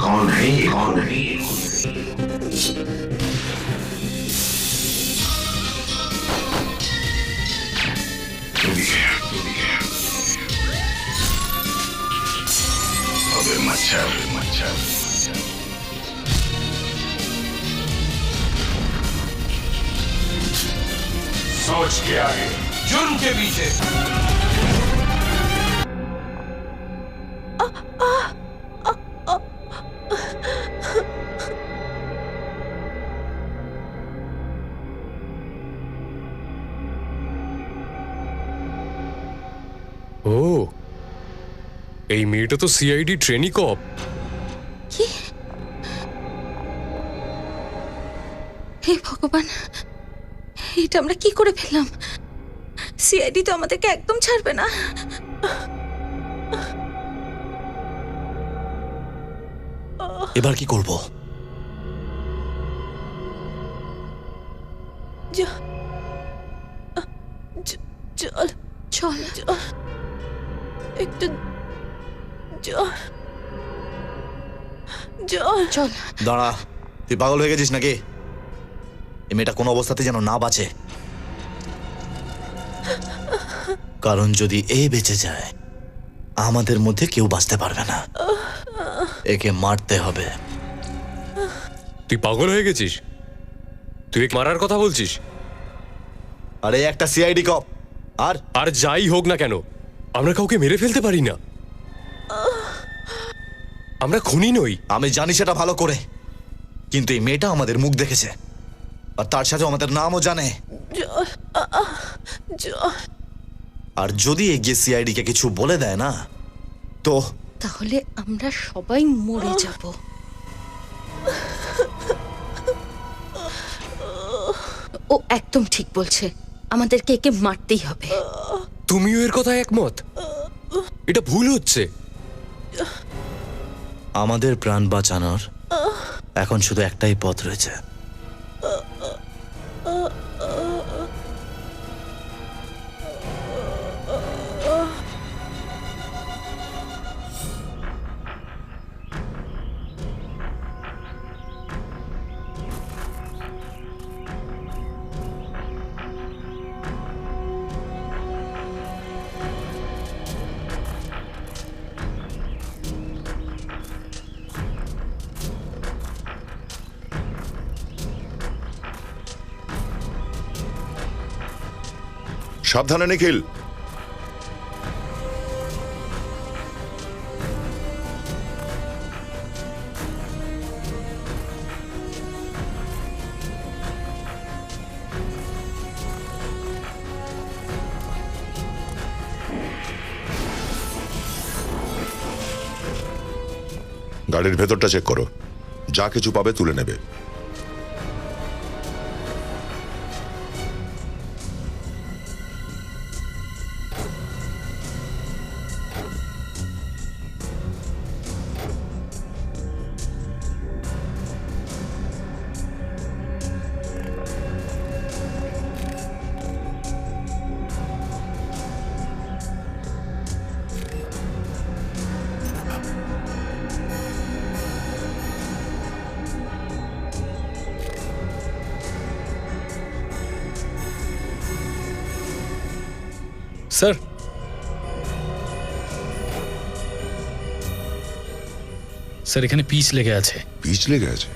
कौन है ये? कौन है ये? अबे मच्छर मच्छर, सोच के आगे, जुर्म के पीछे। ও এই মেয়েটা তো সিআইডি ট্রেনি কপ। হে ভগবান, এটা আমরা কি করে ফেললাম? সিআইডি তো আমাদেরকে একদম ছাড়বে না। এবার কি করব? চল চল চল, একটু চল চল চল। দাঁড়া, তুই পাগল হয়ে গেছিস নাকি? এই মেয়েটা কোনো অবস্থাতে যেন না বাঁচে, কারণ যদি এ বেঁচে যায় আমাদের মধ্যে কেউ বাঁচতে পারবে না। একে মারতে হবে। তুই পাগল হয়ে গেছিস? তুই একে মারার কথা বলছিস? আরে একটা সিআইডি কপ, আর আর যাই হোক না কেন, আমরা কাউকে মেরে ফেলতে পারি না। আমরা খুনি নই। আমি জানি সেটা ভালো করে, কিন্তু এই মেয়েটা আমাদের মুখ দেখেছে, আর তার সাথে আমাদের নামও জানে। আর যদি এগিয়ে সিআইডি কে কিছু বলে দেয় না, তো তাহলে আমরা সবাই মরে যাব। ও একদম ঠিক বলছে, আমাদেরকে একে মারতেই হবে। তুমিও এর কথায় একমত? এটা ভুল হচ্ছে। আমাদের প্রাণ বাঁচানোর এখন শুধু একটাই পথ রয়েছে। সাবধানে নিখিল। গাড়ির ভেতরটা চেক করো, যা কিছু পাবে তুলে নেবে। স্যার, স্যার এখানে পিচ লেগে আছে। পিচ লেগে আছে?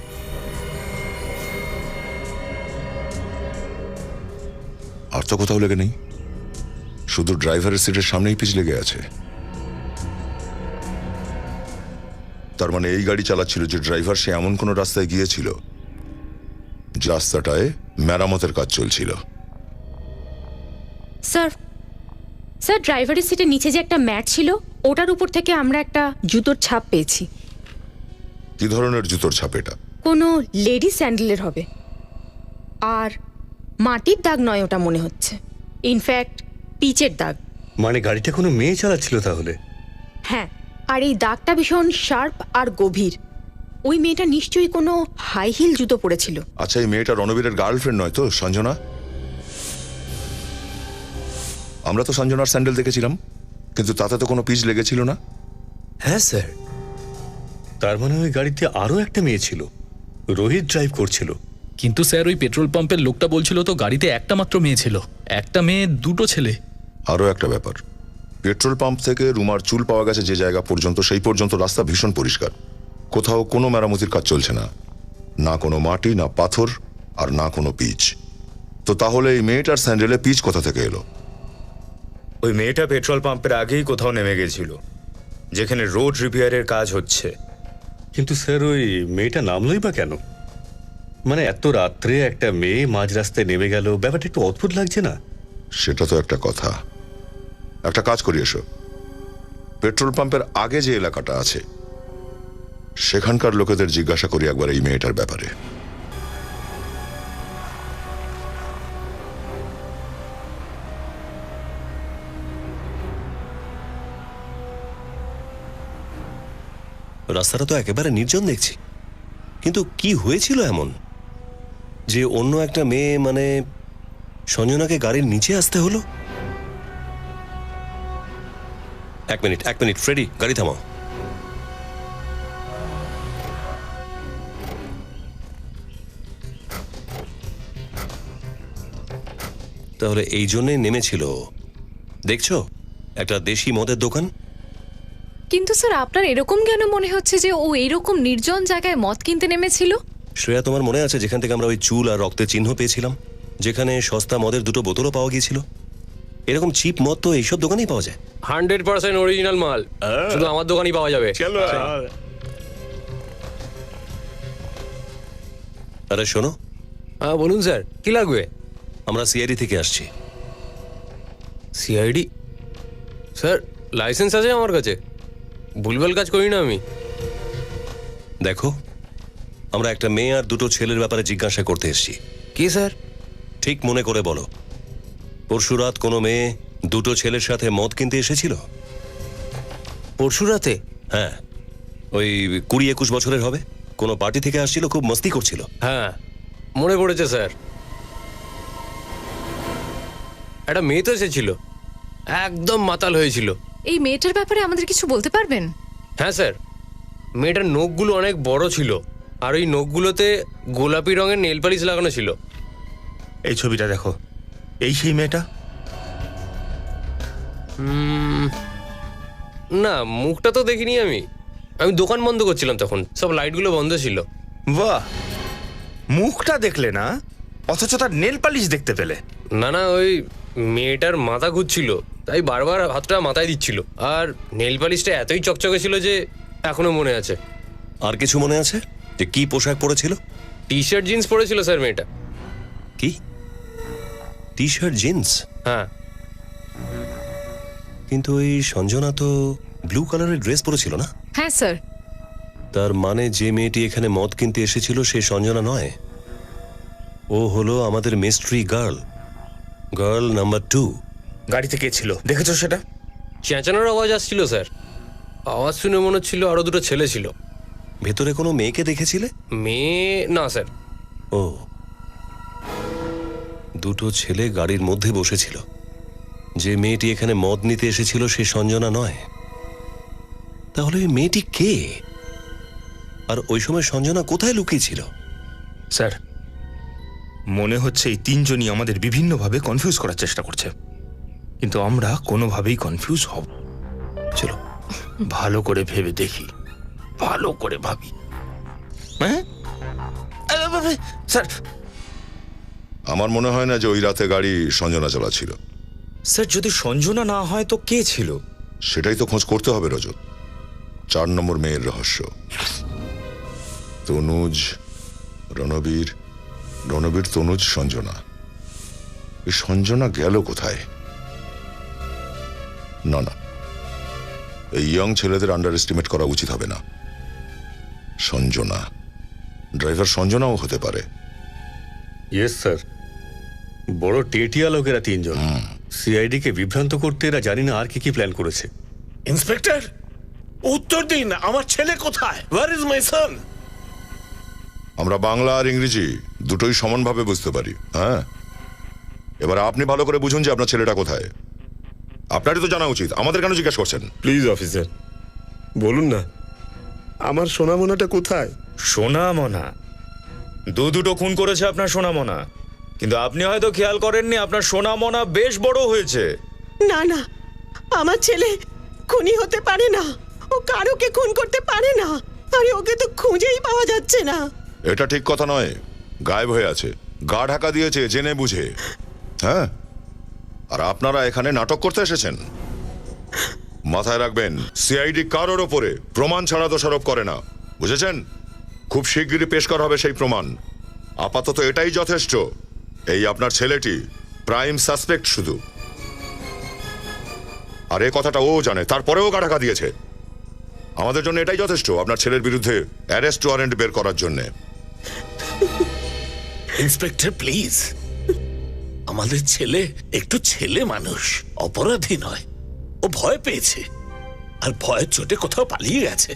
আর তো কোথাও লেগে নেই, শুধু ড্রাইভারের সিটের সামনেই পিচ লেগে আছে। তার মানে এই গাড়ি চালাচ্ছিল যে ড্রাইভার, সে এমন কোন রাস্তায় গিয়েছিল যে রাস্তাটায় মেরামতের কাজ চলছিল। স্যার, স্যার ড্রাইভারের সিটের নিচে যে একটা ম্যাট ছিল, ওটার উপর থেকে আমরা একটা জুতোর ছাপ পেয়েছি। কি ধরনের জুতোর ছাপ এটা? কোনো লেডি স্যান্ডেলের হবে, আর মাটির দাগ নয় ওটা মনে হচ্ছে, ইনফ্যাক্ট পিচের দাগ। মানে গাড়িটা কোনো মেয়ে চালাচ্ছিল তাহলে? হ্যাঁ, আর এই দাগটা ভীষণ শার্প আর গভীর। ওই মেয়েটা নিশ্চয়ই কোনো হাই হিল জুতো পরেছিল। আচ্ছা, এই মেয়েটা রণবীরের গার্লফ্রেন্ড নয় তো, সঞ্জনা? আমরা তো সঞ্জনার স্যান্ডেল দেখেছিলাম, কিন্তু তাতে তো কোনো পিচ লেগেছিল না। হ্যাঁ স্যার, তার মানে ওই গাড়িতে আরো একটা মেয়ে ছিল, রোহিত ড্রাইভ করছিল। কিন্তু স্যার ওই পেট্রোল পাম্পের লোকটা বলছিল তো গাড়িতে একটা মাত্র মেয়ে ছিল, একটা মেয়ে দুটো ছেলে। আরও একটা ব্যাপার, পেট্রোল পাম্প থেকে রুমার চুল পাওয়া গেছে যে জায়গা পর্যন্ত, সেই পর্যন্ত রাস্তা ভীষণ পরিষ্কার, কোথাও কোনো মেরামতির কাজ চলছে না, না কোনো মাটি, না পাথর, আর না কোনো পিচ। তো তাহলে এই মেয়েটার স্যান্ডেলে পিচ কোথা থেকে এলো? ওই মেয়েটা পেট্রোল পাম্পের আগেই কোথাও নেমে গেছিল, যেখানে রোড রিপেয়ারের কাজ হচ্ছে। কিন্তু স্যার ওই মেয়েটা নামলই বা কেন? মানে এত রাত্রে একটা মেয়ে মাঝ রাস্তায় নেমে গেল, ব্যাপারটা একটু অদ্ভুত লাগছে না? সেটা তো একটা কথা। একটা কাজ করি, এসো পেট্রোল পাম্পের আগে যে এলাকাটা আছে সেখানকার লোকেদের জিজ্ঞাসা করি একবার এই মেয়েটার ব্যাপারে। রাস্তাটা তো একেবারে নির্জন দেখছি, কিন্তু কি হয়েছিল এমন যে অন্য একটা মেয়ে মানে সঞ্জনাকে গাড়ির নিচে আসতে হলো? এক মিনিট ফ্রেডি, গাড়ি থামাও। তাহলে এই জন্যই নেমেছিল, দেখছো, একটা দেশি মদের দোকান। কিন্তু স্যার আপনার এরকম কেন মনে হচ্ছে যে ও এইরকম নির্জন জায়গায় মদ কিনতে নেমেছিল? শ্রেয়া, তোমার মনে আছে যেখান থেকে আমরা ওই চুল আর রক্তের চিহ্ন পেয়েছিলাম, যেখানে সস্তা মদের দুটো বোতলও পাওয়া গিয়েছিল? এরকম চিপ মদ তো এইসব দোকানেই পাওয়া যায়। 100% অরিজিনাল মাল শুধু আমার দোকানেই পাওয়া যাবে। আরে শোনো। হ্যাঁ বলুন স্যার, কি লাগবে? আমরা সিআইডি থেকে আসছি। সিআইডি? স্যার লাইসেন্স আছে আমার কাছে, ভুলভাল কাজ করি না আমি। দেখো, আমরা একটা মেয়ে আর দুটো ছেলের ব্যাপারে জিজ্ঞাসা করতে এসেছি। কি স্যার? ঠিক মনে করে বলো, পরশু রাত কোনো মেয়ে দুটো ছেলের সাথে মদ কিনতে এসেছিল? পরশু রাতে? হ্যাঁ, ওই 20-21 বছরের হবে, কোনো পার্টি থেকে আসছিল, খুব মস্তি করছিল। হ্যাঁ মনে পড়েছে স্যার, একটা মেয়ে তো এসেছিল, একদম মাতাল হয়েছিল। এই মেয়েটার ব্যাপারে আমাদের কিছু বলতে পারবেন? হ্যাঁ স্যার, মেয়েটার নখগুলো অনেক বড় ছিল, আর ওই নখগুলোতে গোলাপি রঙের নেল পালিশ লাগানো ছিল। এই ছবিটা দেখো, এই সেই মেয়েটা? না, মুখটা তো দেখিনি আমি, আমি দোকান বন্ধ করছিলাম তখন, সব লাইটগুলো বন্ধ ছিল। বাহ, মুখটা দেখলে না, অথচ তার নেল পালিশ দেখতে পেলে? না, ওই মেয়েটার মাথা ঘুরছিল, তাই বারবার হাতটা মাথায় দিচ্ছিল, আর নেল পালিশটা এতই চকচকে ছিল যে এখনো মনে আছে। আর কিছু মনে আছে যে কি পোশাক পরেছিল? টি শার্ট জিন্স পরেছিল স্যার মেয়েটা। কি টি শার্ট জিন্স? হ্যাঁ। কিন্তু ওই সঞ্জনা তো ব্লু কালারের ড্রেস পরেছিল না? হ্যাঁ স্যার। তার মানে যে মেয়েটি এখানে মদ কিনতে এসেছিল সে সঞ্জনা নয়, ও হলো আমাদের মিস্ট্রি গার্ল নাম্বার 2। গাড়িতে কে ছিল দেখেছো সেটা? চেঁচানোর আওয়াজ আসছিল স্যার, আওয়াজ শুনে মনে হচ্ছিল আরো দুটো ছেলে ছিল। ভেতরে কোনো মেয়েকে দেখেছিলে? মেয়ে না স্যার। ও, দুটো ছেলে গাড়ির মধ্যে বসেছিল। যে মেয়েটি এখানে মদ নিতে এসেছিল সে সঞ্জনা নয়, তাহলে ওই মেয়েটি কে? আর ওই সময় সঞ্জনা কোথায় লুকিয়ে ছিল? স্যার, মনে হচ্ছে এই তিনজনই আমাদের বিভিন্নভাবে কনফিউজ করার চেষ্টা করছে, কিন্তু আমরা কোনোভাবেই কনফিউজ হব। চলো ভালো করে ভেবে দেখি, ভালো করে ভাবি। হ্যাঁ স্যার, আমার মনে হয় না যে ওই রাতে গাড়ি সঞ্জনা চালাচ্ছিল। স্যার যদি সঞ্জনা না হয় তো কে ছিল? সেটাই তো খোঁজ করতে হবে রজত। 4 নম্বর মেয়ের রহস্য। তনুজ, রণবীর, তনুজ, সঞ্জনা। এই সঞ্জনা গেল কোথায়? না, এই ইয়ং ছেলেদের আন্ডার এস্টিমেট করা উচিত হবে না। সঞ্জনা, ড্রাইভার সঞ্জনাও হতে পারে। ইয়েস স্যার, বড় টেটিয়া লোকেরা তিনজন। সিআইডি কে বিভ্রান্ত করতে এরা জানি না আর কি কি প্ল্যান করেছে। ইন্সপেক্টর, উত্তর দিন, আমার ছেলে কোথায়? ওয়্যার ইজ মাই সন? আমরা বাংলা আর ইংরেজি দুটোই সমানভাবে বুঝতে পারি। হ্যাঁ, এবার আপনি ভালো করে বুঝুন যে আপনার ছেলেটা কোথায়। আপনারই তো জানা উচিত, আমাদের কেন জিজ্ঞেস করছেন? প্লিজ অফিসার, বলুন না, আমার সোনামোনাটা কোথায়? সোনা মনা দুটো খুন করেছে আপনার সোনা মনা, কিন্তু আপনি হয়তো খেয়াল করেননি আপনার সোনা মনা বেশ বড় হয়েছে। না না, আমার ছেলে খুনি হতে পারে না, ও কারোকে খুন করতে পারে না, আরে ওকে তো খুঁজেই পাওয়া যাচ্ছে না। এটা ঠিক কথা নয়, গায়েব হয়ে আছে, গা ঢাকা দিয়েছে জেনে বুঝে। হ্যাঁ, আর আপনারা এখানে নাটক করতে এসেছেন। মাথায় রাখবেন, সিআইডি কারোর ওপরে প্রমাণ ছাড়া দোষারোপ করে না, বুঝেছেন? খুব শিগগিরই পেশ করা হবে সেই প্রমাণ। আপাতত এটাই যথেষ্ট, এই আপনার ছেলেটি প্রাইম সাসপেক্ট শুধু। আর এই কথাটা ও জানে, তারপরেও গা ঢাকা দিয়েছে। আমাদের জন্য এটাই যথেষ্ট আপনার ছেলের বিরুদ্ধে অ্যারেস্ট ওয়ারেন্ট বের করার জন্যে। ইন্সপেক্টর প্লিজ, আমাদের ছেলে একটু ছেলে মানুষ, অপরাধী নয়। ও ভয় পেয়েছে আর ভয়ের চোটে কোথাও পালিয়ে গেছে।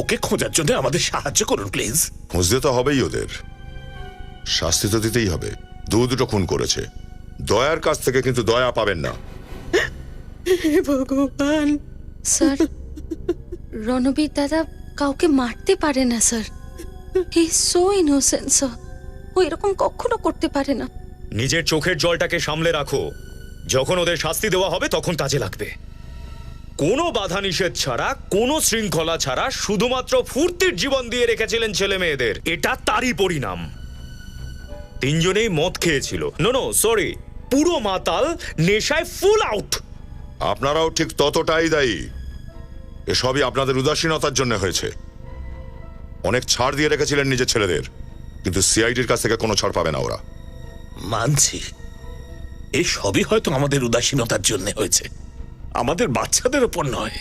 ওকে খোঁজার জন্য আমাদের সাহায্য করুন প্লিজ। খুঁজতে তো হবেই, ওদের শাস্তি তো দিতেই হবে। দুটো খুন করেছে, দয়ার কাছ থেকে কিন্তু দয়া পাবেন না। হে ভগবান। স্যার, রণবীর দাদা কাউকে মারতে পারে না sir. He so innocent sir, ও এরকম কখনো করতে পারে না। নিজের চোখের জলটাকে সামলে রাখো, যখন ওদের শাস্তি দেওয়া হবে তখন কাজে লাগবে। কোনো বাধা নিষেধ ছাড়া, কোনো শৃঙ্খলা ছাড়া শুধুমাত্র ফুর্তির জীবন দিয়ে রেখেছিলেন ছেলে মেয়েদের, এটা তারই পরিণাম। তিনজনেই মদ খেয়েছিল, নো সরি, পুরো মাতাল, নেশায় ফুল আউট। আপনারাও ঠিক ততটাই দায়ী। এসবই আপনাদের উদাসীনতার জন্য হয়েছে। অনেক ছাড় দিয়ে রেখেছিলেন নিজের ছেলেদের, কিন্তু সিআইডির কাছ থেকে কোনো ছাড় পাবে না ওরা। মানছি, এই সবই হয়তো আমাদের উদাসীনতার জন্য হয়েছে, আমাদের বাচ্চাদের ওপর নয়।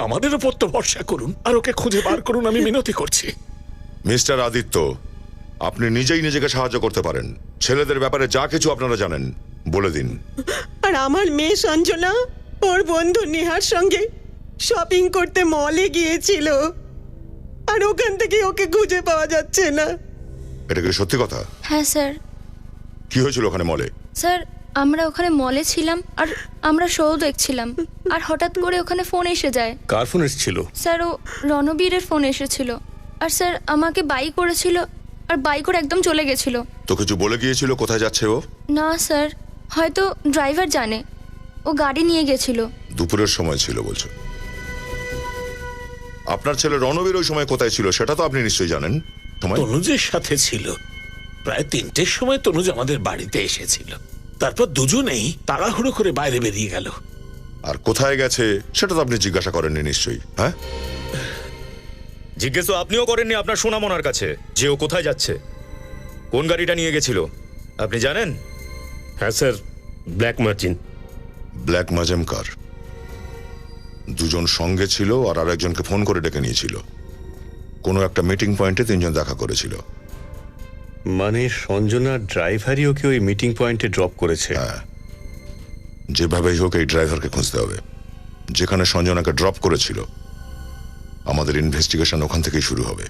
আমাদের ওপর তো ভরসা করুন আর ওকে খুঁজে বার করুন, আমি মিনতি করছি। মিস্টার আদিত্য, আপনি নিজেই নিজেকে সাহায্য করতে পারেন। ছেলেদের ব্যাপারে যা কিছু আপনারা জানেন বলে দিন। আর আমার মেয়ে সঞ্জনা ওর বন্ধু নেহার সঙ্গে শপিং করতে মলে গিয়েছিল, আর ওখান থেকে ওকে খুঁজে পাওয়া যাচ্ছে না। এটা কি সত্যি কথা? হ্যাঁ স্যার। কি হয়েছিল ওখানে মলে? স্যার, আমরা ওখানে মলে ছিলাম আর আমরা শো দেখছিলাম, আর হঠাৎ করে ওখানে ফোন এসে যায়। কার ফোন এসেছিল? স্যার, ও রণবীরের ফোন এসেছিল, আর স্যার আমাকে বাই করেছিল, আর বাই করে একদম চলে গেছিল। তো কিছু বলে গিয়েছিল কোথায় যাচ্ছে ও? না স্যার, হয়তো ড্রাইভার জানে, ও গাড়ি নিয়ে গেছিল। দুপুরের সময় ছিল বলছো? আপনার ছেলে রণবীর ওই সময় কোথায় ছিল সেটা তো আপনি নিশ্চয়ই জানেন। তনুজের সাথে ছিল। প্রায় 3টের সময় তনুজ আমাদের বাড়িতে এসেছিল, তারপর দুজনেই তাড়াহুড়ো করে বাইরে বেরিয়ে গেল। আর কোথায় গেছে সেটা তো আপনি জিজ্ঞাসা করেননি নিশ্চয়ই? হ্যাঁ, জিজ্ঞেস তো আপনিও করেননি আপনার সোনামনার কাছে যে ও কোথায় যাচ্ছে, কোন গাড়িটা নিয়ে গেছিল, আপনি জানেন? হ্যাঁ স্যার, ব্ল্যাক মার্জিন। ব্ল্যাক মাজেম কার? দুজন সঙ্গে ছিল আর আরেকজনকে ফোন করে ডেকে নিয়েছিল। কোনো একটা মিটিং পয়েন্টে তিনজন দেখা করেছিল। মানে সঞ্জনা ড্রাইভারই ওকে ওই মিটিং পয়েন্টে ড্রপ করেছে? হ্যাঁ, যেভাবেই হোক এই ড্রাইভারকে খুঁজতে হবে। যেখানে সঞ্জনাকে ড্রপ করেছিল আমাদের ইনভেস্টিগেশন ওখান থেকেই শুরু হবে।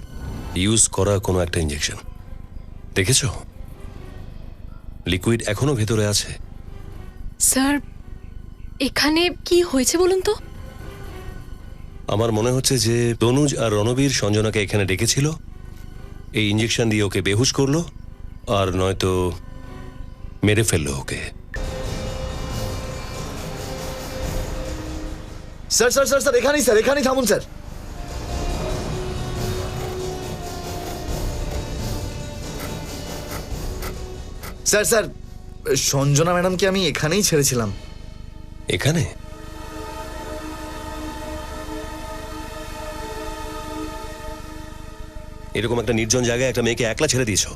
ইউজ করা কোনো একটা ইঞ্জেকশন দেখেছো? লিকুইড এখনো ভেতরে আছে। স্যার, এখানে কি হয়েছে বলুন তো? আমার মনে হচ্ছে যে তনুজ আর রণবীর সঞ্জনাকে এখানে ডেকেছিল, এই ইঞ্জেকশন দিয়ে ওকে বেহুশ করলো, আর নয়তো মেরে ফেললো ওকে। স্যার স্যার স্যার স্যার এখানেই, স্যার এখানেই থামুন স্যার। স্যার স্যার, সঞ্জনা ম্যাডামকে আমি এখানেই ছেড়েছিলাম। এখানে? এরকম একটা নির্জন জায়গায় একটা মেয়েকে একলা ছেড়ে দিয়েছো,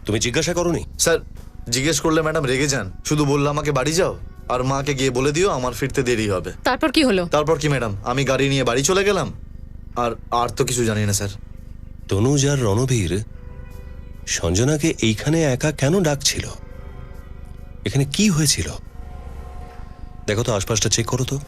তুমি জিজ্ঞাসা করোনি? স্যার, জিজ্ঞেস করলে ম্যাডাম রেগে যান। শুধু বললো আমাকে বাড়ি যাও আর মাকে গিয়ে বলে দিও আমার ফিরতে দেরি হবে। তারপর কি হলো? তারপর কি ম্যাডাম, আমি গাড়ি নিয়ে বাড়ি চলে গেলাম। আর তো কিছু জানি না স্যার। তনুজ আর রণবীর সঞ্জনাকে এইখানে একা কেন ডাকছিল? এখানে কি হয়েছিল? দেখো তো, আশপাশটা চেক করো তো।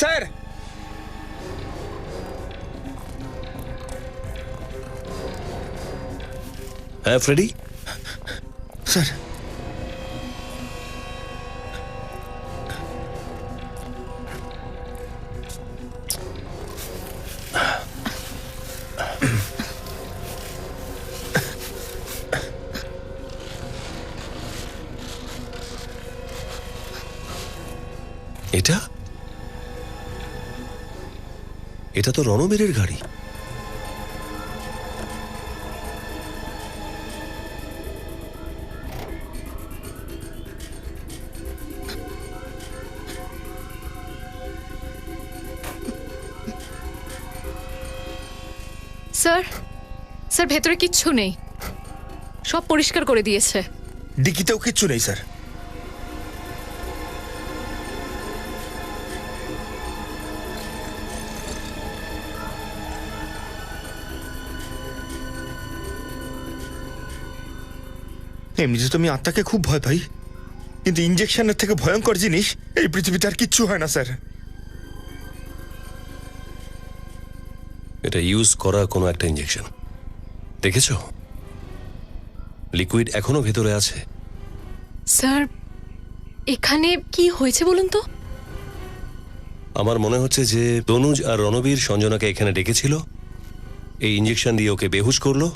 স্যার হ্যাঁ ফ্রেডি, স্যার এটা এটা তো রণবীরের গাড়ি। স্যার স্যার ভেতরে কিচ্ছু নেই, সব পরিষ্কার করে দিয়েছে। ডিকিতেও কিচ্ছু নেই স্যার। এমনিতে তো আমি আত্মাকে খুব ভয় পাই, কিন্তু ইঞ্জেকশনের থেকে ভয়ঙ্কর জিনিস এই পৃথিবীতে আর কিচ্ছু হয় না স্যার। এটা ইউজ করা কোনো একটা ইঞ্জেকশন, দেখেছো? লিকুইড এখনো ভেতরে আছে। স্যার এখানে কি হয়েছে বলুন তো? আমার মনে হচ্ছে যে তনুজ আর রণবীর সঞ্জনাকে এখানে ডেকেছিল, এই ইঞ্জেকশন দিয়ে ওকে বেহুশ করলো,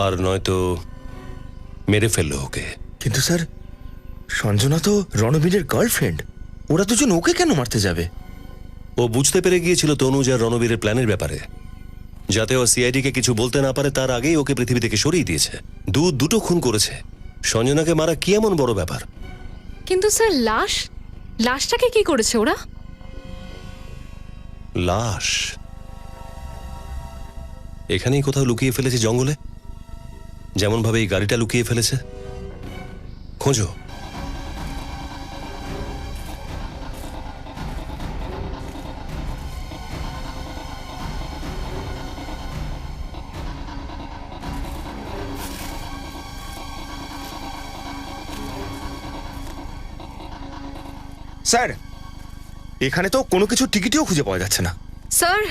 আর নয়তো মেরে ফেললো ওকে। কিন্তু স্যার সঞ্জনা তো রণবীরের গার্লফ্রেন্ড, ওরা দুজন ওকে কেন মারতে যাবে? ও বুঝতে পেরে গিয়েছিল তনুজ আর রণবীরের প্ল্যানের ব্যাপারে, যাতে ও সিআইডিকে কিছু বলতে না পারে তার আগেই ওকে পৃথিবী থেকে সরিয়ে দিয়েছে। দুটো খুন করেছে, সঞ্জনাকে মারা কি এমন বড় ব্যাপার? কিন্তু স্যার লাশটাকে কি করেছে ওরা? লাশ এখানেই কোথাও লুকিয়ে ফেলেছে, জঙ্গলে, যেমন ভাবে এই গাড়িটা লুকিয়ে ফেলেছে। খোঁজো। স্যার এখানে তো কোনো কিছু টিকিটিও খুঁজে পাওয়া যাচ্ছে না। স্যার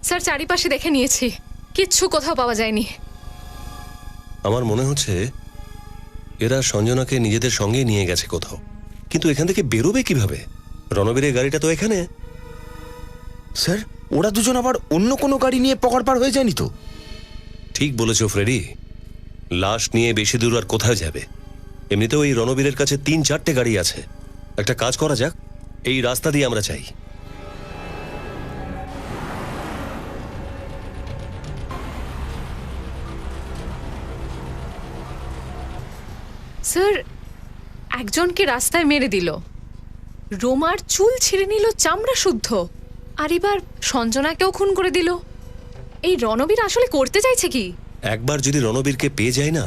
স্যার চারিপাশে দেখে নিয়েছি, কিচ্ছু কোথাও পাওয়া যায়নি। আমার মনে হচ্ছে এরা সঞ্জনাকে নিজেদের সঙ্গে নিয়ে গেছে কোথাও, কিন্তু এখান থেকে বেরোবে কিভাবে? রণবীরের গাড়িটা তো এখানে। স্যার ওরা দুজন আবার অন্য কোনো গাড়ি নিয়ে পকড় পার হয়ে যায়নি তো? ঠিক বলেছো ফ্রেডি, লাশ নিয়ে বেশি দূর আর কোথায় যাবে? এমনিতেও এই রণবীরের কাছে 3-4টে গাড়ি আছে। একটা কাজ করা যাক, এই রাস্তা দিয়ে আমরা চাই। স্যার একজনকে রাস্তায় মেরে দিল, রোমার চুল ছিঁড়ে নিল চামড়া শুদ্ধ, আর এবার সঞ্জনাকেও খুন করে দিল। এই রণবীর আসলে করতে চাইছে কি? একবার যদি রণবীরকে পেয়ে যায় না,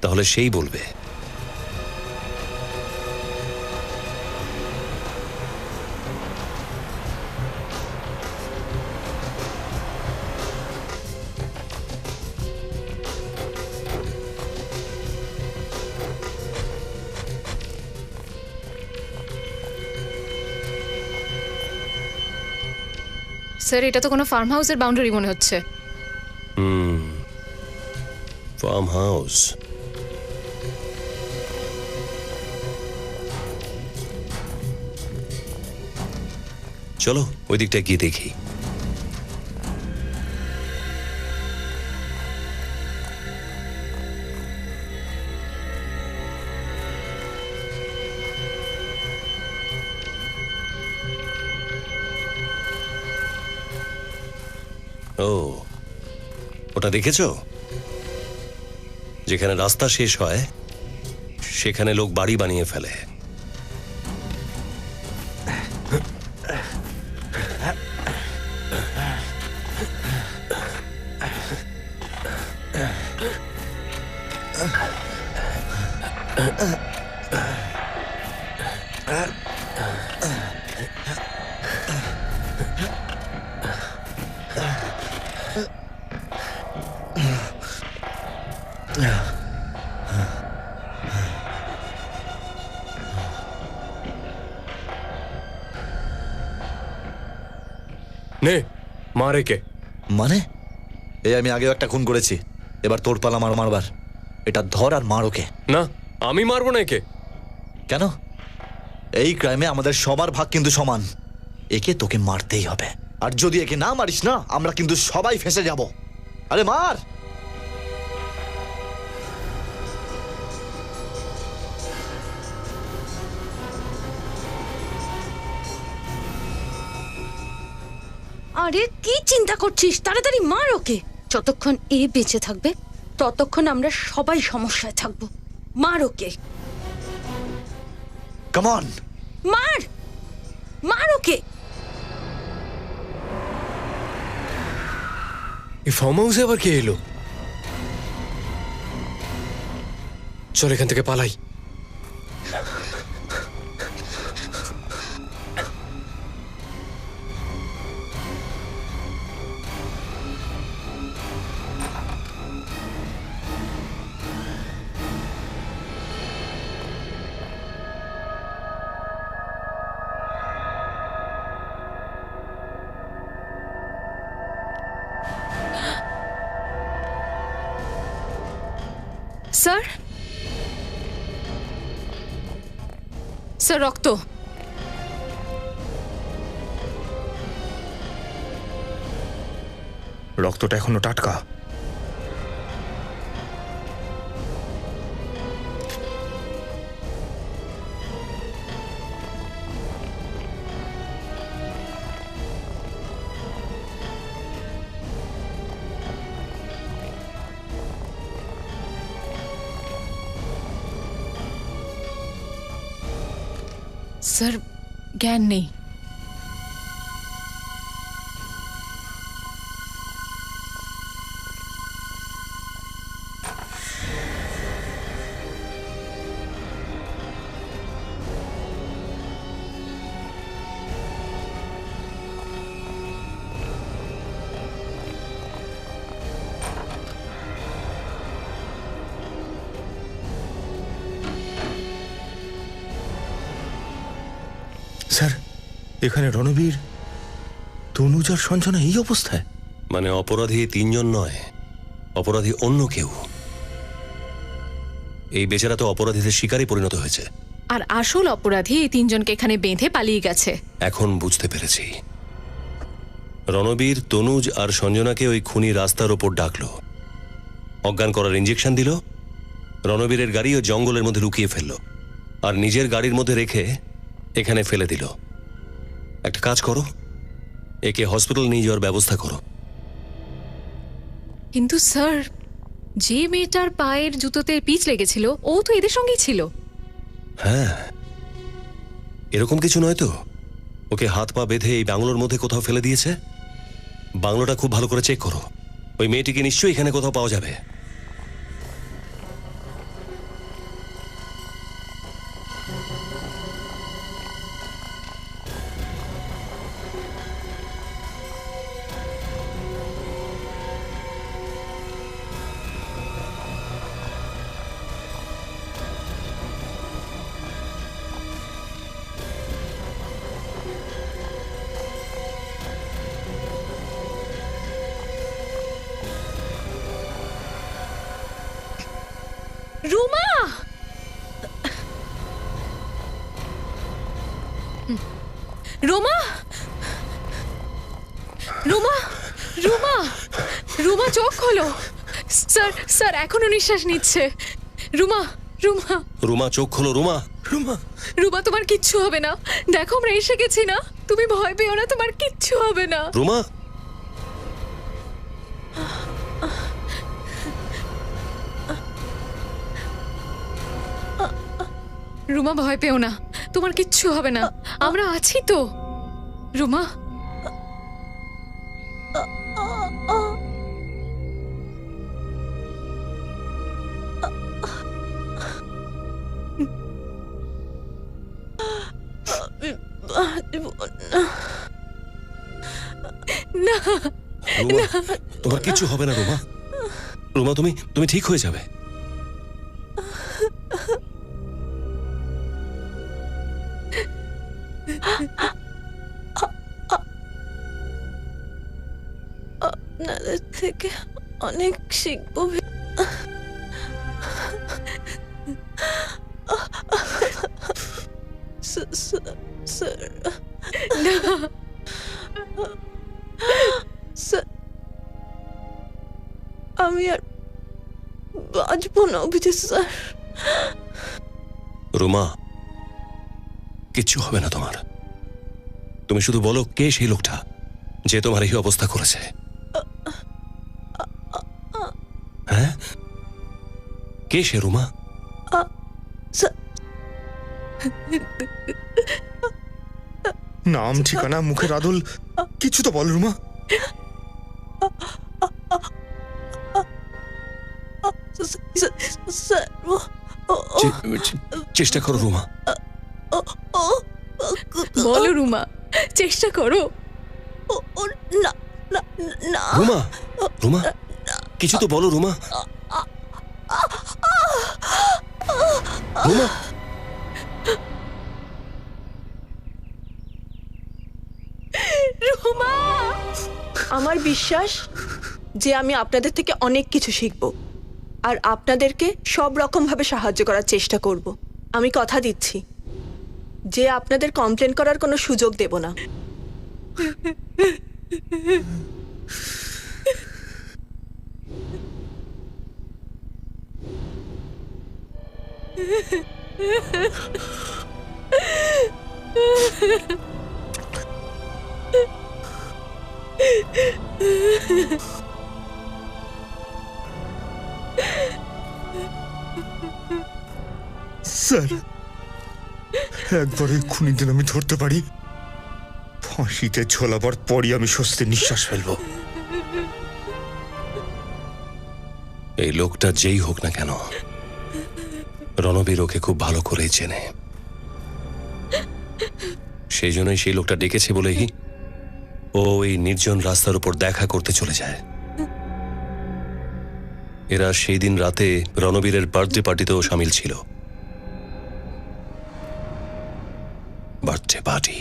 তাহলে সেই বলবে। স্যার এটা তো কোনো ফার্ম হাউসের বাউন্ডারি মনে হচ্ছে। Farm house. চলো ওই দিকটা গিয়ে দেখি। ও, ওটা দেখেছো? যেখানে রাস্তা শেষ হয় সেখানে লোক বাড়ি বানিয়ে ফেলে। নে মারে কে? মানে এই আমি আগেও একটা খুন করেছি, এবার তোর পালা মারবার। এটা ধর আর মার ওকে। না, আমি মারবো না একে। কেন? এই ক্রাইমে আমাদের সবার ভাগ কিন্তু সমান। একে তোকে মারতেই হবে, আর যদি একে না মারিস না আমরা কিন্তু সবাই ফেঁসে যাব। আরে মার! আরে কি চিন্তা করছিস, তাড়াতাড়ি মার ওকে। যতক্ষণ এ বেঁচে থাকবে ততক্ষণ আমরা সবাই সমস্যায় থাকবো। মার ওকে, কাম অন, মার মার ওকে। এই ফার্ম হাউসে আবার কে এলো? চল এখান থেকে পালাই। স্যার, স্যার রক্ত। রক্তটা এখনো টাটকা। স্যার জ্ঞান নেই। স্যার, এখানে রণবীর, তনুজ আর সঞ্জনা এই অবস্থায়? মানে অপরাধী তিনজন নয়, অপরাধী অন্য কেউ। এই বেচারা তো অপরাধীদের শিকারই পরিণত হয়েছে। আর আসল অপরাধী এই তিনজনকে এখানে বেঁধে পালিয়ে গেছে। এখন বুঝতে পেরেছি। রণবীর, তনুজ আর সঞ্জনাকে ওই খুনি রাস্তার ওপর ডাকলো, অজ্ঞান করার ইঞ্জেকশন দিল, রণবীরের গাড়িও জঙ্গলের মধ্যে লুকিয়ে ফেলল, আর নিজের গাড়ির মধ্যে রেখে এখানে ফেলে দিল। একটা কাজ করো, একে হসপিটাল নিয়ে যাওয়ার ব্যবস্থা করো। কিন্তু স্যার, যে মেয়েটার পায়ের জুতোতে পিচ লেগেছিল ও তো এদের সঙ্গেই ছিল। হ্যাঁ, এরকম কিছু নয় তো? ওকে হাত পা বেঁধে এই বাংলোর মধ্যে কোথাও ফেলে দিয়েছে। বাংলোটা খুব ভালো করে চেক করো, ওই মেয়েটিকে নিশ্চয়ই এখানে কোথাও পাওয়া যাবে। রুমা! রুমা! রুমা! রুমা! রুমা চোখ খোলো। স্যার, স্যার এখনো নিঃশ্বাস নিচ্ছে। রুমা! রুমা! রুমা চোখ খোলো। রুমা! রুমা! রুমা, তোমার কিচ্ছু হবে না। দেখো আমরা এসে গেছি না, তুমি ভয় পেও না, তোমার কিচ্ছু হবে না। রুমা! রুমা ভয় পেও না, তোমার কিচ্ছু হবে না, আমরা আছি তো। রুমা! না, রুমা, তোমার কিচ্ছু হবে না রুমা। রুমা, তুমি ঠিক হয়ে যাবে। আপনাদের থেকে অনেক শিখবো। আমি আর বাঁচবো না অভিজিৎ স্যার। রুমা, কিচ্ছু হবে না তোমার। তুমি শুধু বলো কে সেই লোকটা যে তোমার এই অবস্থা করেছে। হ্যাঁ, কে সে রুমা? নাম, ঠিকানা, মুখের আদল কিছু তো বল রুমা। চেষ্টা করো রুমা। বলো রুমা, চেষ্টা করো। রুমা, রুমা, কিছু তো বলো রুমা। রুমা, রুমা, আমার বিশ্বাস যে আমি আপনাদের থেকে অনেক কিছু শিখব আর আপনাদেরকে সব রকম ভাবে সাহায্য করার চেষ্টা করব। আমি কথা দিচ্ছি যে আপনাদের কমপ্লেন করার কোনো সুযোগ দেব না। স্যার, একবার ওই খুনিদের আমি ধরতে পারি, ফাঁসিতে ঝোলাবার পরই আমি স্বস্তির নিঃশ্বাস ফেলবো। এই লোকটা যেই হোক না কেন, রণবীর ওকে খুব ভালো করেই চেনে। সেই জন্যই সেই লোকটা ডেকেছে বলেই ও এই নির্জন রাস্তার উপর দেখা করতে চলে যায়। এরা সেই দিন রাতে রণবীরের বার্থডে পার্টিতেও সামিল ছিল। Birthday party.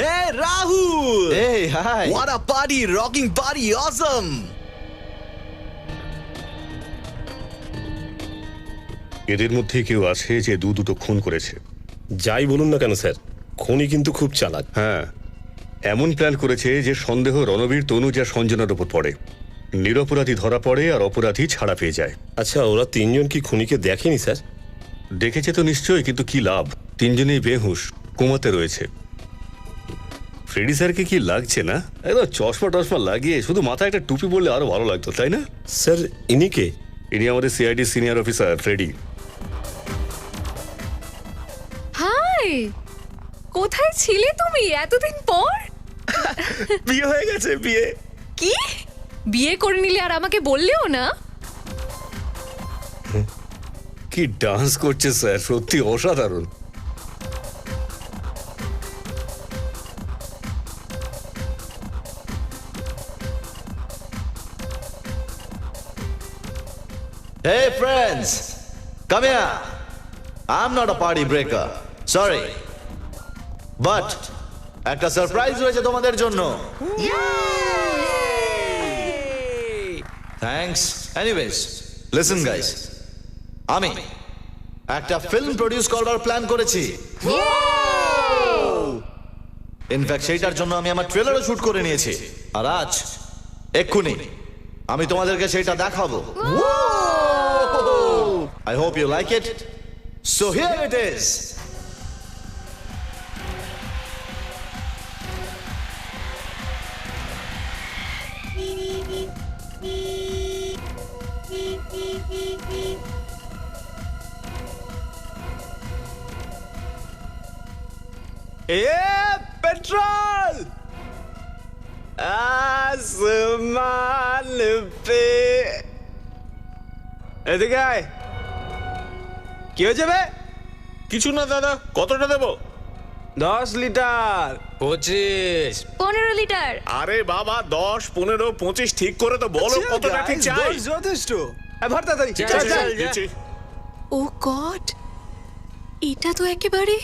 Hey, Rahul! Hey, hi! What a party! Rocking party! Awesome! এদের মধ্যে কেউ আছে যে দুটো খুন করেছে। যাই বলুন না কেন স্যার, খুনি কিন্তু খুব চালাক। হ্যাঁ, এমন প্ল্যান করেছে যে সন্দেহ রণবীর, তনুজ আর সঞ্জনার উপর পড়ে। নিরপরাধী ধরা পড়ে আর অপরাধী ছাড়া পেয়ে যায়। আচ্ছা, ওরা তিনজন কি খুনিকে দেখেনি স্যার? দেখেছে তো নিশ্চয়ই, কিন্তু কি লাভ? তিনজনেই বেহুশ, কোমাতে রয়েছে। ফ্রেডি স্যারকে কি লাগছে না? একদম চশমা টশমা লাগিয়ে শুধু মাথায় একটা টুপি বললে আরো ভালো লাগতো, তাই না? স্যার, ইনি কে? ইনি আমাদের CID senior officer Freddy. Hi, কোথায় ছিলে তুমি এতদিন পর? বিয়ে হয়ে গেছে, বিয়ে। কি বিয়ে করে নিলে আর আমাকে বললেও না? কি ডান্স করছে স্যার, সত্যি অসাধারণ। Hey friends, come here. I'm not a party breaker. Sorry. But একটা সারপ্রাইজ রয়েছে তোমাদের জন্য। Thanks. Anyways, listen guys. আমি একটা ফিল্ম প্রডিউস করবার প্ল্যান করেছি। ইনফ্যাক্ট সেইটার জন্য আমি আমার ট্রেলারও শুট করে নিয়েছি। আর আজ এক্ষুনি আমি তোমাদেরকে সেইটা দেখাবো। I hope you like it. So here it is. Petrol आसमान पे এদিকে আয়। কি হয়েছে বে? কিছু না দাদা, কতটা দেবো? 10 লিটার। 25। 15 লিটার। আরে বাবা 10, 15, 25 ঠিক করে তো বলো আচ্ছা, কতটা ঠিক guys, চাই। 10 যথেষ্ট। ভর তাড়াতাড়ি। ঠিক চল, আছে, চল। দিচ্ছি। ও গড, এটা তো একেবারে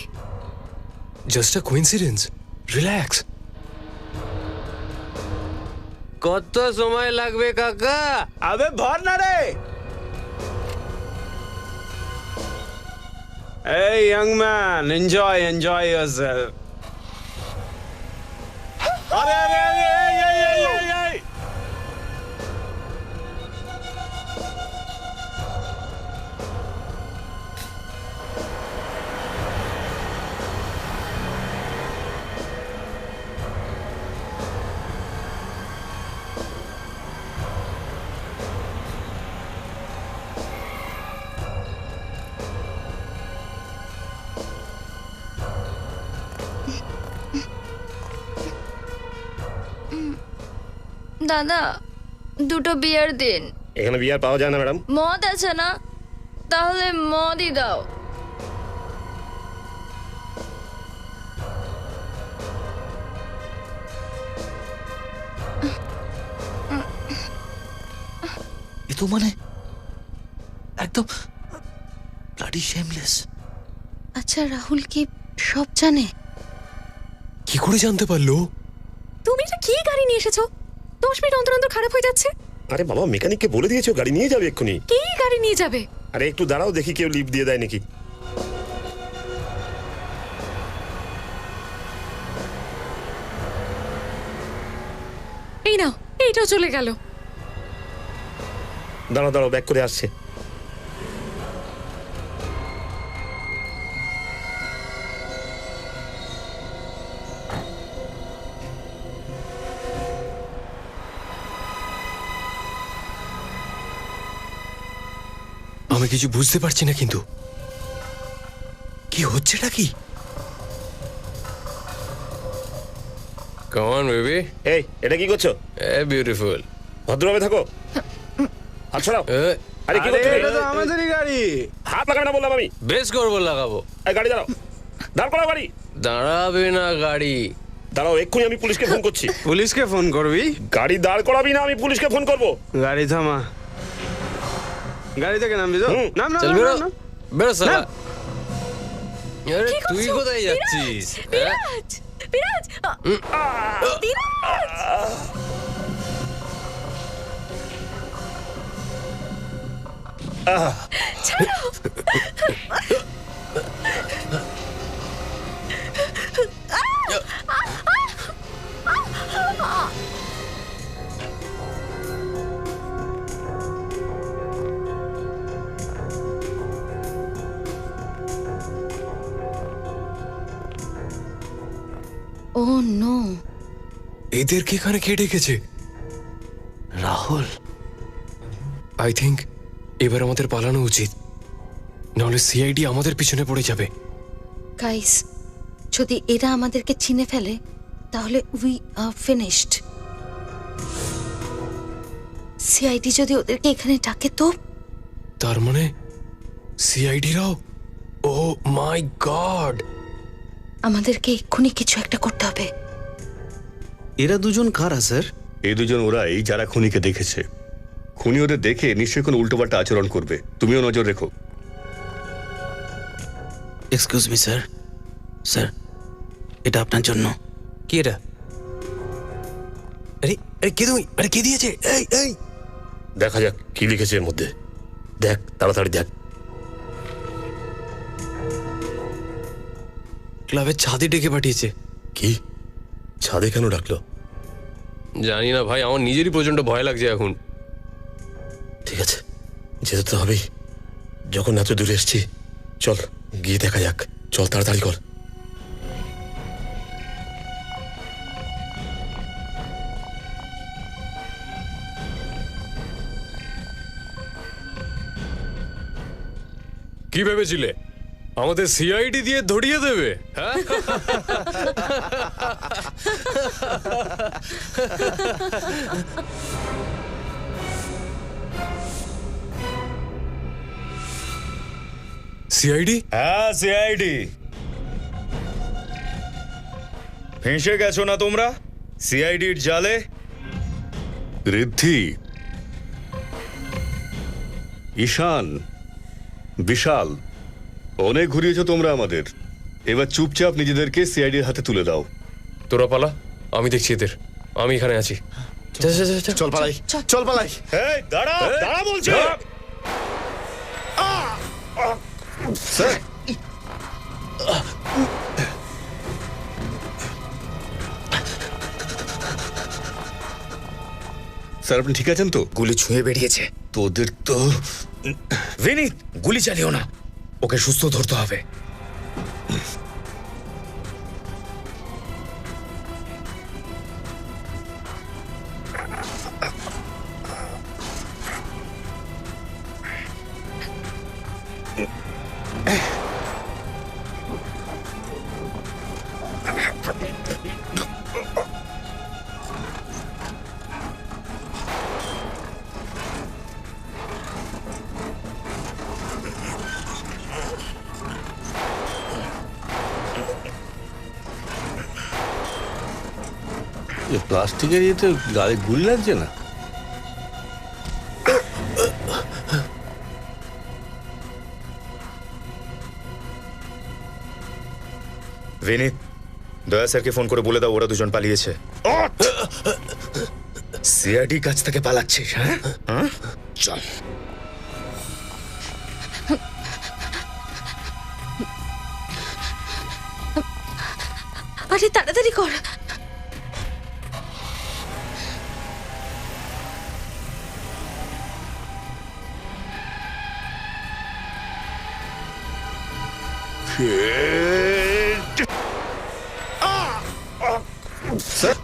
জাস্ট আ কোইন্সিডেন্স, রিল্যাক্স। কত সময় লাগবে কাকা? আবে ভর না রে। Hey young man, enjoy yourself. আরে আরে আরে এই, এই, এই, এই, এই। দাদা, দুটো বিয়ার দিন। এখানে বিয়ার পাওয়া যায় না ম্যাডাম। মদ আছে না? তাহলে মদই দাও। এ তো মানে একদম ব্লাডি শেমলেস। আচ্ছা, রাহুল কি সব জানে? কি করে জানতে পারলো? তুমি এটা কি গাড়ি নিয়ে এসেছো? 10 মিনিট অন্তর অন্তর খারাপ হয়ে যাচ্ছে। আরে বাবা, মেকানিককে বলে দিয়েছো গাড়ি নিয়ে যাবে এক্ষুনি। কি গাড়ি নিয়ে যাবে? আরে একটু দাঁড়াও, দেখি কেউ লিফট দিয়ে দেয় নাকি। এই নাও, এইটাও চলে গেল। দাঁড়াও দাঁড়াও, ব্যাক করে আসছে। আমি কিছু বুঝতে পারছি না, কিন্তু কি হচ্ছেটা কি? Come on baby. এই, এটা কি করছো? বিউটিফুল। ভদ্রভাবে থাকো। হাত ছড়াও। আরে কি আরে করছো? এটা তো আমাদেরই গাড়ি। হাত লাগাবে না বললাম আমি। বেশ করবো, লাগাবো। এই গাড়ি দাঁড়াও, দাঁড় করাও গাড়ি। দাঁড়াবে না গাড়ি। দাঁড়াও, এক্ষুনি আমি পুলিশকে ফোন করছি। পুলিশকে ফোন করবি? গাড়ি দাঁড় করাবি না, আমি পুলিশকে ফোন করবো। গাড়ি থামা। গাড়ি থেকে নামবি তো? নাম নাম চল বেরো, নাম। বেরো সালা। নাম। আরে কি তুই করছো? কোথায় যাচ্ছিস? বিরাজ, বিরাজ, বিরাজ। ছাড়ো। ও নো, এদেরকে এখানে কে ডেকেছে? রাহুল, আই থিঙ্ক এবার আমাদের পালানো উচিত, নাহলে সিআইডি আমাদের পিছনে পড়ে যাবে। গাইস, যদি এরা আমাদেরকে চিনে ফেলে তাহলে উই আর ফিনিশড। সিআইডি যদি ওদেরকে এখানে ডাকে তো? তার মানে সিআইডিরাও? ও মাই গড! আমাদেরকে এক্ষুনি কিছু একটা করতে হবে। এরা দুজন কারা স্যার? এই দুজন ওরাই যারা খুনিকে দেখেছে। খুনি ওদের দেখে নিশ্চয়ই কোনো উল্টোপাল্টা আচরণ করবে, তুমিও নজর রেখো। এক্সকিউজ মি স্যার, স্যার এটা আপনার জন্য। কি এটা? আরে আরে কে তুমি? আরে কে দিয়েছে? এই এই দেখা যাক কি লিখেছে এর মধ্যে। দেখ, তাড়াতাড়ি দেখ। ক্লাবের ছাদে ডেকে পাঠিয়েছে। কি? ছাদে কেন ডাকলো? জানি না ভাই, আমার নিজেরই প্রচন্ড ভয় লাগছে এখন। ঠিক আছে, যেতে তো হবেই, যখন এত দূরে এসছি। চল গিয়ে দেখা যাক, চল তাড়াতাড়ি কর। কি ভেবেছিলে আমাদের সিআইডি দিয়ে ধরিয়ে দেবে? হ্যাঁ, সিআইডি? হ্যাঁ সিআইডি। ফেঁসে গেছো না তোমরা সিআইডির জালে? ঋদ্ধি, ঈশান, বিশাল, অনেক ঘুরিয়েছো তোমরা আমাদের। এবার চুপচাপ নিজেদেরকে সিআইডির হাতে তুলে দাও। তোরা পালা, আমি দেখছি এদের। আমি এখানে আছি। চল পালাই, চল পালাই। এই দাঁড়া, দাঁড়া বলছি। স্যার, স্যার আপনি ঠিক আছেন তো? গুলি ছুঁয়ে বেরিয়েছে। তোদের তো বিনীত, গুলি চালিও না, ওকে সুস্থ ধরতে হবে। প্লাস্টিকের ইয়েতে গায়ে গুলি লাগছে না? বিনীত, দয়া স্যারকে ফোন করে বলে দাও ওরা দুজন পালিয়েছে। সিআইডি কাছ থেকে পালাচ্ছিস? হ্যাঁ, চল। আরে তাড়াতাড়ি কর। স্যার,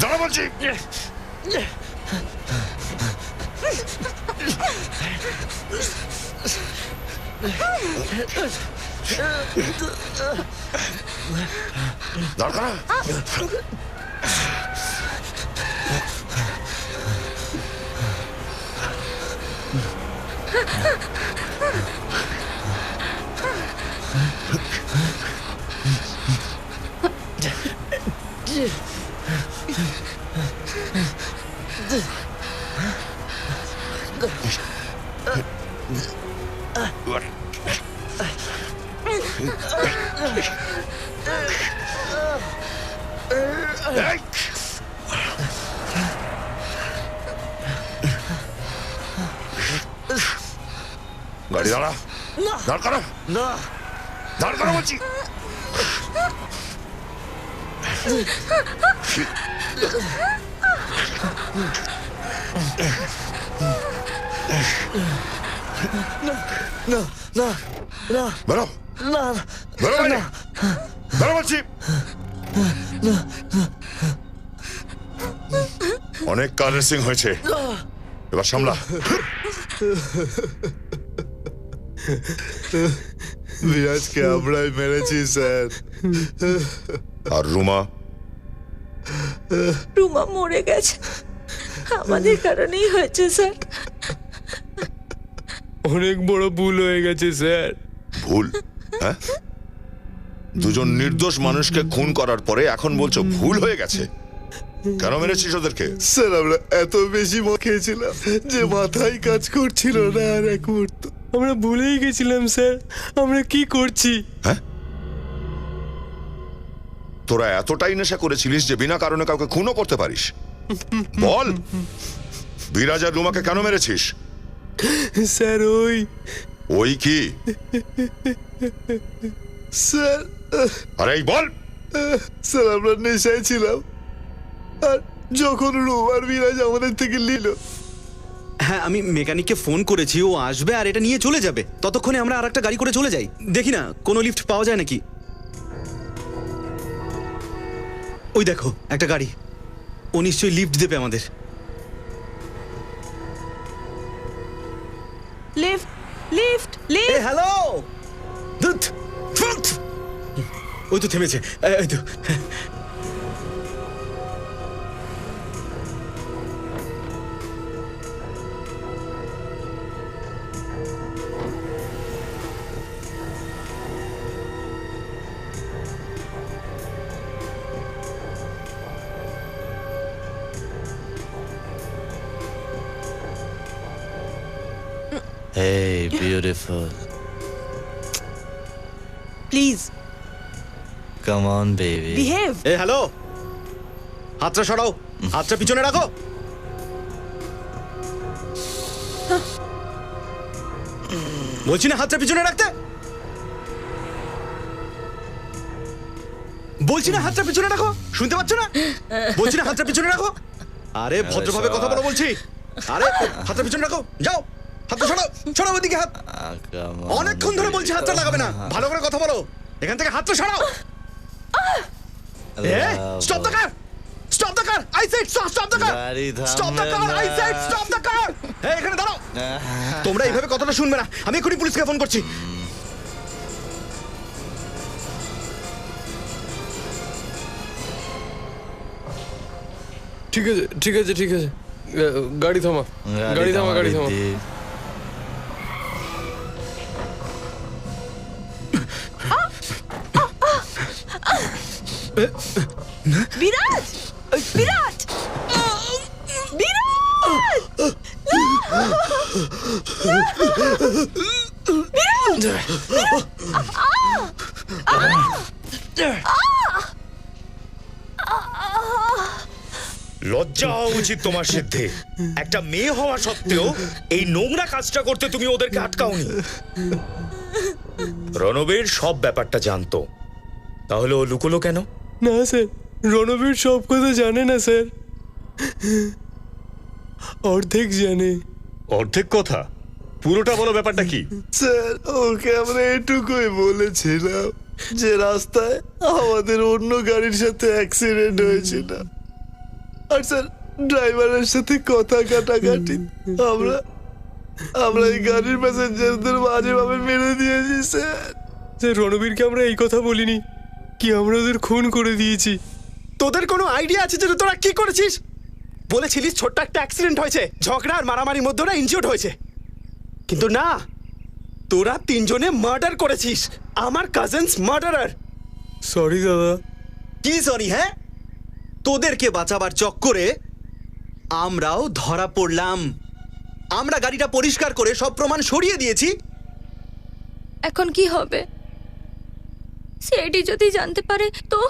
দাঁড়া বলছি। দাঁড় করা। গাড়ি দাঁড়া, দাঁড় করা, দাঁড় করা বলছি। বেরো, বেরো বাইরে, বেরো বলছি। অনেক কার রেসিং হয়েছে, এবার সামলা। বিরাজকে আমরাই মেরেছি স্যার। আর রুমা? রুমা মরে গেছে, আমাদের কারণেই হয়েছে স্যার। অনেক বড় ভুল হয়ে গেছে স্যার। ভুল? হ্যাঁ, দুজন নির্দোষ মানুষকে খুন করার পরে এখন বলছো ভুল হয়ে গেছে? কেন মেরেছিস ওদেরকে? স্যার আমরা এত বেশি মদ খেয়েছিলাম যে মাথায় কাজ করছিল না আর এক মুহূর্ত। আমরা ভুলেই গেছিলাম স্যার আমরা কি করছি। হ্যাঁ, তোরা এতটাই নেশা করেছিলিস যে বিনা কারণে কাউকে খুনও করতে পারিস? বল, বিরাজ আর রুমাকে কেন মেরেছিস? স্যার ওই কি স্যার? আরে বল। স্যার আমরা নেশায় ছিলাম, আর যখন রুমার বিরাজ আমাদের থেকে নিল। হ্যাঁ আমি মেকানিককে ফোন করেছি, ও আসবে আর এটা নিয়ে চলে যাবে। ততক্ষণে আমরা আর একটা গাড়ি করে চলে যাই। দেখি না কোনো লিফট পাওয়া যায় নাকি। ওই দেখো একটা গাড়ি, ও নিশ্চয়ই লিফট দেবে আমাদের। Lift, lift, lift. হ্যালো, ওই তো থেমেছে। এই তো Hey, beautiful. Please Come on, baby. Behave. A hello, হাতটা সরাও, হাতটা পিছনে রাখো। বলছি না হাতটা পিছনে রাখতে, বলছি না হাতটা পিছনে রাখো, শুনতে পাচ্ছ না? বলছি না হাতটা পিছনে রাখো। আরে ভদ্রভাবে কথা বলো বলছি। আরে হাতটা পিছনে রাখো, যাও, হাতটা সরাও, সরাও ওদিকে হাত। অনেকক্ষণ ধরে বলছি হাতটা লাগাবে না, ভালো করে কথা বলো। এখান থেকে হাতটা সরাও। Stop the car, stop the car, I said stop the car, stop the car, I said stop the car. এই এখানে দাঁড়াও। তোমরা এইভাবে কথাটা শুনবে না, আমি এখনই পুলিশকে ফোন করছি। ঠিক আছে ঠিক আছে ঠিক আছে, গাড়ি থামা, গাড়ি থামা, গাড়ি থামা। বিরাট, বিরাট, বিরাট, লজ্জা হওয়া উচিত তোমার সিদ্ধে। একটা মেয়ে হওয়া সত্ত্বেও এই নোংরা কাজটা করতে তুমি ওদেরকে আটকাওনি। রণবীর সব ব্যাপারটা জানতো, তাহলে ও লুকোলো কেন? না স্যার, রণবীর সব কথা জানে না স্যার, অর্ধেক জানে। অর্ধেক কথা? পুরোটা বলো, ব্যাপারটা কি? স্যার, ওকে আমরা এটুকুই বলেছিলাম যে রাস্তায় আমাদের অন্য গাড়ির সাথে অ্যাক্সিডেন্ট হয়েছিল, আর স্যার ড্রাইভারের সাথে কথা কাটাকাটি আমরা এই গাড়ির প্যাসেঞ্জারদের বাজেভাবে মেরে দিয়েছি স্যার। স্যার, রণবীরকে আমরা এই কথা বলিনি কি আমরা ওদের খুন করে দিয়েছি। তোদের কোনো আইডিয়া আছে যে তোরা কি করেছিস? বলেছিলিস ছোট্ট একটা অ্যাক্সিডেন্ট হয়েছে, ঝগড়া আর মারামারির মধ্যে ওরা ইনজিওর্ড হয়েছে, কিন্তু না, তোরা তিনজনে মার্ডার করেছিস। আমার কাজিনস মার্ডারার। সরি দাদা। কি সরি? হ্যাঁ, তোদেরকে বাঁচাবার চক্করে আমরাও ধরা পড়লাম। আমরা গাড়িটা পরিষ্কার করে সব প্রমাণ সরিয়ে দিয়েছি। এখন কি হবে? সিআইডি যদি জানতে পারে তো?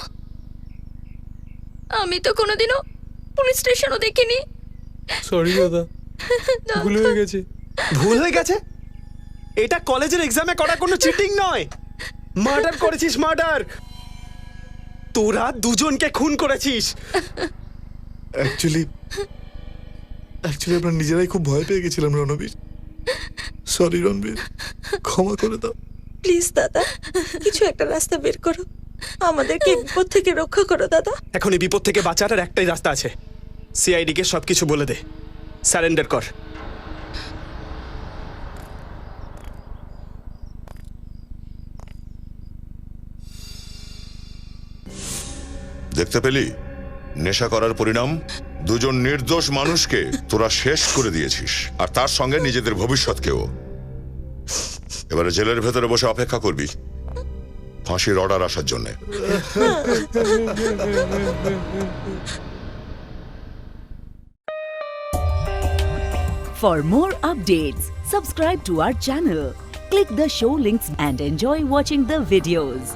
আমি তো কোনোদিনও পুলিশ স্টেশনও দেখিনি। সরি দাদা, ভুল হয়ে গেছে। ভুল হয়ে গেছে? এটা কলেজের এক্সামে করা কোনো চিটিং নয়। মার্ডার করেছিস, মার্ডার। তোরা দুজনকে খুন করেছিস। অ্যাকচুয়ালি আমরা নিজেরাই খুব ভয় পেয়ে গেছিলাম রণবীর। সরি রণবীর, ক্ষমা করে দাও প্লিজ দাদা, কিছু একটা রাস্তা বের করো, আমাদেরকে বিপদ থেকে রক্ষা করো দাদা। এখন এই বিপদ থেকে বাঁচার আর একটাই রাস্তা আছে, সিআইডি কে সবকিছু বলে দে, সারেন্ডার কর। দেখতে পেলি নেশা করার পরিণাম? দুজন নির্দোষ মানুষকে তোরা শেষ করে দিয়েছিস, আর তার সঙ্গে নিজেদের ভবিষ্যৎকেও। এবারে জেলের ভেতরে বসে অপেক্ষা করবি ফাঁসির অর্ডার আসার জন্য। For more updates, subscribe to our channel, click the show links and enjoy watching the videos.